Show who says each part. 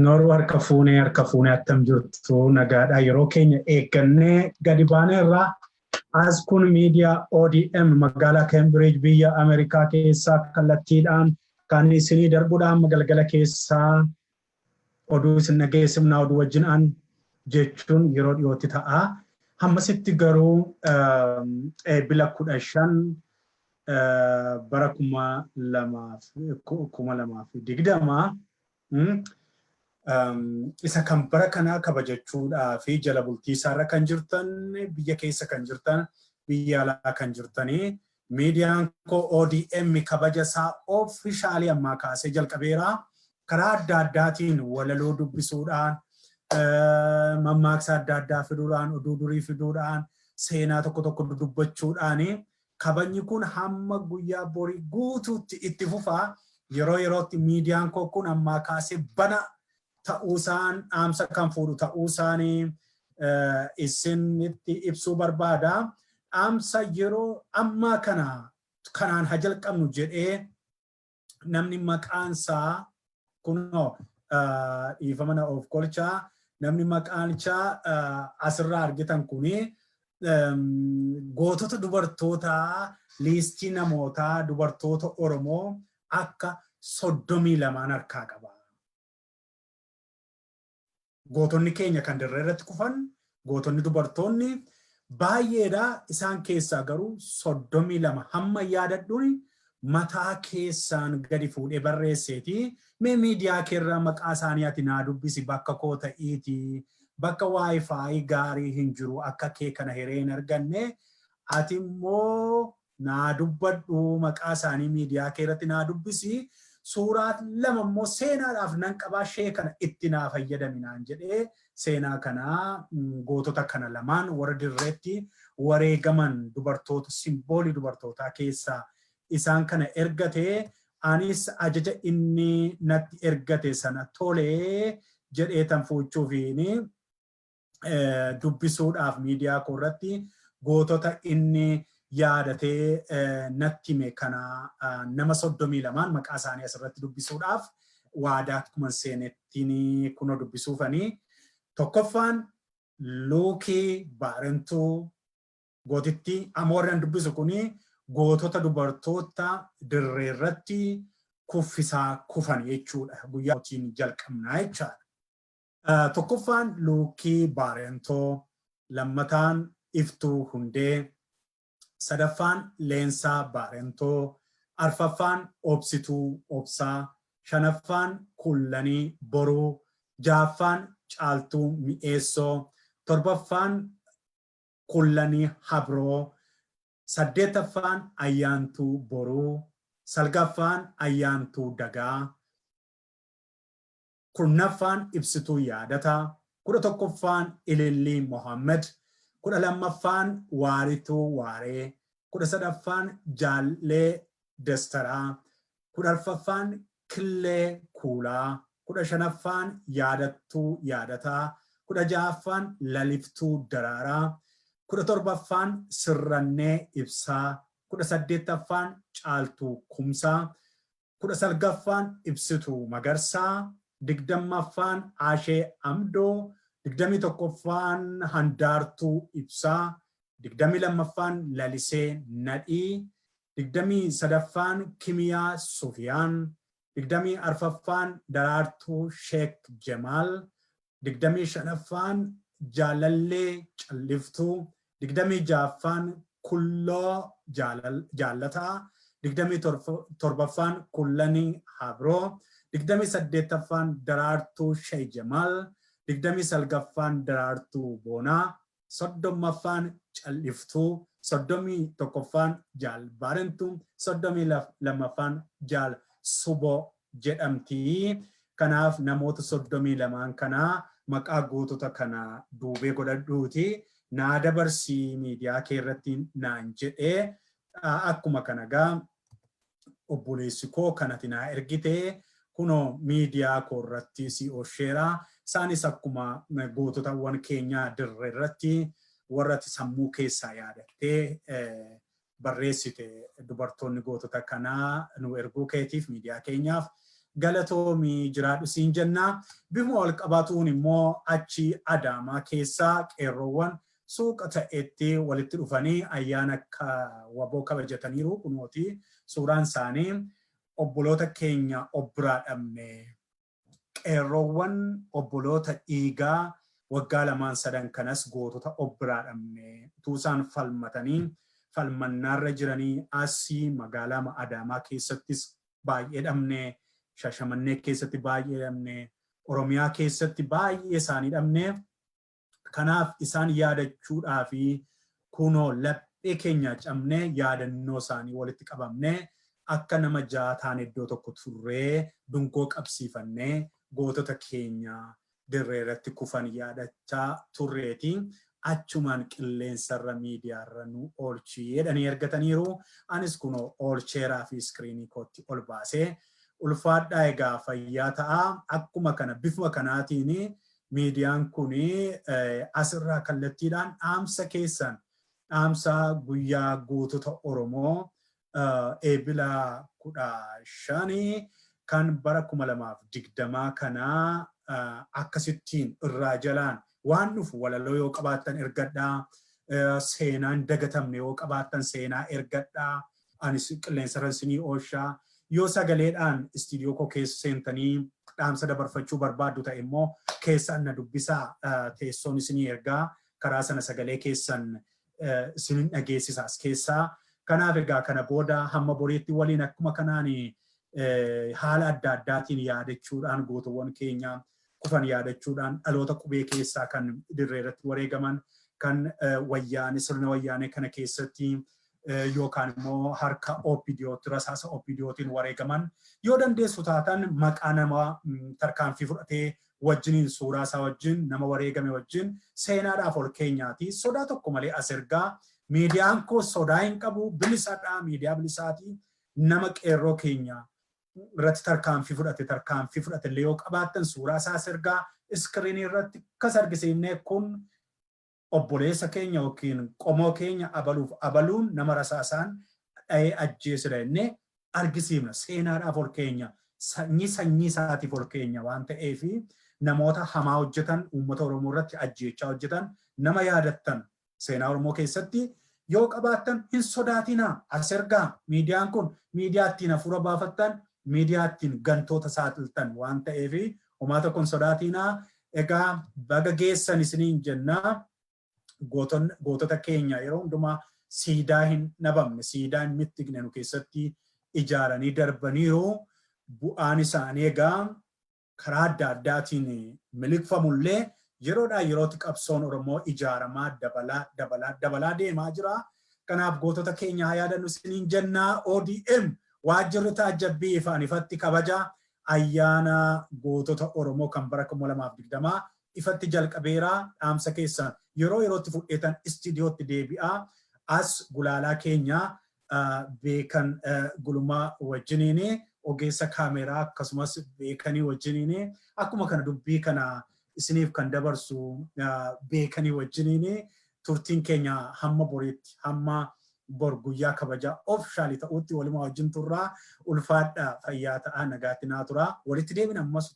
Speaker 1: Nooruu harka fuunee attam jirtu nagaadhaa yeroo keenya eeggannee gadi baanee irraa as kun miidiyaa ODM magaalaa Cambridge biyya Ameerikaa keessaa kallattiidhaan kan isinii darbuudhaan galgala keessaa oduu isin dhageessifnaa oduu wajjinaan jechuun yeroo dhiyootti ta'a. Hammasitti garuu eebila 15 bara 2020 isa kan bara kanaa kabajachuudhaa fi jala bultii isaarra kan jirtan biyya keessa kan jirtan biyya alaa kan jirtanii miidiyaan koo ODM kabaja isaa ofishaalii ammaa kaasee jalqabeera karaa adda addaatiin walaloo dubbisuudhaan mammaaksa adda addaa fiduudhaan oduu durii fiduudhaan seenaa tokko dubbachuudhaan kabajni kun hamma guyyaa borii guutuutti itti fufaa yeroo yerootti miidiyaan koo kun ammaa kaasee bana ta'uusaan dhaamsa kan fuudhu ta'uusaanii isinitti ibsuu barbaada. Dhaamsa yeroo ammaa kanaan haa jalqabnu jedhee namni maqaansaa kunoo dhiifama of kolchaa namni maqaanchaa asirraa argitan kuni gootota dubartootaa liistii namootaa dubartoota Oromoo akka 32 harkaa qaba. Gootonni keenya kan dirree irratti kufan gootonni dubartoonni baay'eedha isaan keessaa garuu 32 hamma yaadadhuun mataa keessaan gadi fuudhee barreesseeti mee miidiyaa keerraa maqaa isaanii ati naa dubbisi bakka koo ta'iiti bakka waayifaayi gaarii hin jiru akka kee kana hireen arganne ati immoo naa dubbadhu maqaa isaanii miidiyaa keerratti naa dubbisi. Suuraat lama immoo seenaadhaaf nan qabaa shee kana itti naa fayyadaminaan jedhee seenaa kanaa gootota kana lamaan warra dirreetti wareegaman dubartoota simboolii dubartootaa keessaa isaan kana ergatee anis ajaja inni natti ergate sana tolee jedhee tan fuuchuufiini dubbisuudhaaf miidiyaa koo irratti gootota inni yaadatee natti hime kana nama 32 maqaa isaanii asirratti dubbisuudhaaf waadaa akkuma seenettiin kunoo dubbisuufanii tokkoffaan Luukii Baarentuu gootitti amoorraan dubbisu kuni gootota dubartoota dirree irratti kuffisaa kufan jechuudha guyyaa hojiin jalqabnaa jechaadha. Tokkoffaan Luukii Baarentoo lammataan Iftuu Hundee sadaffaan Leensaa Baarentoo, arfaffaan Obsituu Obsaa, shanaffaan Kullanii Boruu, jaaffaan Caaltuu Mi'eessoo, torbaffaan Kullanii Habroo, saddeettaffaan Ayyaantuu Boruu, salgaffaan Ayyaantuu Dagaa, kurnaffaan Ibsituu Yaadataa, 11ffaan Ilillii Mohammed, 12ffaan Waarituu Waaree, 13ffaan Jaallee Destaraa, 14ffaan Killee Kuulaa, 15ffaan Yaadattuu Yaadataa, 16ffaan Laliftuu Daraaraa, 17ffaan Sirrannee Ibsaa, 18ffaan Caaltuu Kumsaa, 19ffaan Ibsituu Magarsaa, 20ffaan Ashee Amdoo, 21ffaan Handaartuu Ibsaa, 22ffaan Lalisee Nadhii, 23ffaan Kimiyaa Sufiyaan, 24ffaan Daraartuu Sheek Jamaal, 25ffaan Jaalallee Calliftuu, 26ffaan Kulloo Jaalataa, 27ffaan Kullanii Habroo, 28ffaan Daraartuu Sheek Jamaal, 29ffaan Daraartuu Boonaa, 30ffaan Calliftuu, 31ffaan Jaal Baarentuu, 32ffaan Jaal Suboo jedhamtii. Kanaaf namoota 32 kanaa maqaa gootota kana duubee godhadhuuti naa dabarsii miidiyaa kee irratti naan jedhee akkuma kanagaa obboleessi koo kanatti naa ergitee kunoo miidiyaa koo irratti si oolcheera. Isaanis akkuma goototawwan keenyaa dirree irratti warratti sammuu keessaa yaadattee barreessite dubartoonni gootota kanaa nu erguu keetiif miidiyaa keenyaaf galatoomii jiraadhu siin jennaa. Bifuma wal qabatuun immoo achi Adaamaa keessaa qeerroowwan suuqa ta'etti walitti dhufanii ayyaana waboo kabajataniiru. Kunooti suuraan isaanii obboloota keenya obbiraa dhabne qeerroowwan obboloota dhiigaa waggaa lamaan sadan kanas gootota obbiraa dhabne tuusaan falmannaarra jiranii asii magaalaa Adaamaa keessattis baay'ee dhabne, Shashamannee keessatti baay'ee dhabne, Oromiyaa keessatti baay'ee isaanii dhabne. Kanaaf isaan yaadachuudhaa fi kunoo laphee keenya cabne yaadannoo isaanii walitti qabamne akka nama jaataan iddoo tokko turree dungoo qabsiifannee gootota keenya dirree irratti kufan yaadachaa turreeti. Achumaan qilleensarra miidiyaarra nu oolchii jedhanii ergataniiru. Anis kunoo oolcheeraa fi iskiriinii kootti ol baasee ulfaadhaa egaa fayyaa ta'a. Akkuma kana bifuma kanaatiin miidiyaan kuni asirraa kallattiidhaan dhaamsa keessan dhaamsa guyyaa gootota Oromoo eebila 15 kan bara 2020 kanaa akkasittiin irraa jalaan waan dhufu walaloo yoo qabaattan ergadhaa, seenaan dagatamne yoo qabaattan seenaa ergadhaa. Anis qilleensarra isinii oolchaa. Yoo sagaleedhaan istiidiyoo koo keessa seentanii dhaamsa dabarfachuu barbaaddu ta'e immoo keessaan na dubbisaa, teessoon isinii ergaa karaa sana sagalee keessan isinin dhageessisaas keessaa. Kanaaf egaa kana booda hamma boriitti waliin akkuma kanaan haala adda addaatiin yaadachuudhaan gootowwan keenya kufan yaadachuudhaan dhaloota qubee keessaa kan dirree irratti wareegaman kan wayyaane sirna wayyaanee kana keessatti yookaan immoo harka OPDOtti rasaasa OPDOtiin wareegaman yoo dandeessu taatan maqaa nama tarkaanfii fudhatee wajjiniin suuraa isaa wajjin nama wareegame wajjin seenaadhaaf ol keenyaati. Sodaa tokko malee as ergaa miidiyaan koo sodaa hin qabu, bilisaadhaa, miidiyaa bilisaati. Nama qeerroo keenya irratti tarkaanfii fudhate illee yoo qabaattan suuraa isaa as ergaa iskiriinii irratti akkas argisiifnee kun obboleessa keenya yookiin qomoo keenya abaluun nama rasaasaan dha'ee ajjeesudha jennee argisiifna. Seenaadhaaf ol keenya, sanyii isaatiif ol keenya waan ta'eef namoota hamaa hojjetan, uummata Oromoo irratti ajjeechaa hojjetan nama yaadattan seenaa Oromoo keessatti yoo qabaattan hin sodaatinaa. As ergaa miidiyaan kun miidiyaa ittiin hafuura baafattan, miidiyaa ittiin gantoota saaxiltan waan ta'eef homaa tokko hin sodaatinaa. Egaa baga geessan isiniin jennaa. Gootota keenya yeroo hundumaa siidaa hin dhabamne, siidaa hin mittigne nu keessatti ijaaranii darbaniiru. Bu'aan isaanii egaa karaa adda addaatiin miliqfamullee yeroodhaa yerootti qabsoon Oromoo ijaaramaa dabalaa deemaa jira. Kanaaf gootota keenya haa yaadannu isiniin jennaa. ODM waajjirri taajjabbii ifaan ifatti kabaja ayyaana gootota Oromoo kan bara 2020 ifatti jalqabeera. Dhaamsa keessan yeroo yerootti fudhetan istiidiyootti deebi'aa. As gulaalaa keenya beekan gulumaa wajjiniin ogeessa kaameraa akkasumas beekanii wajjiniin akkuma kana dubbii kana isiniif kan dabarsu beekanii wajjiniin turtiin keenya hamma boriitti hamma bor guyyaa kabajaa ofishaalii ta'utti walumaa wajjin turraa. Ulfaadhaa, fayyaa ta'aa, nagaatti naa turaa. Walitti deebina ammas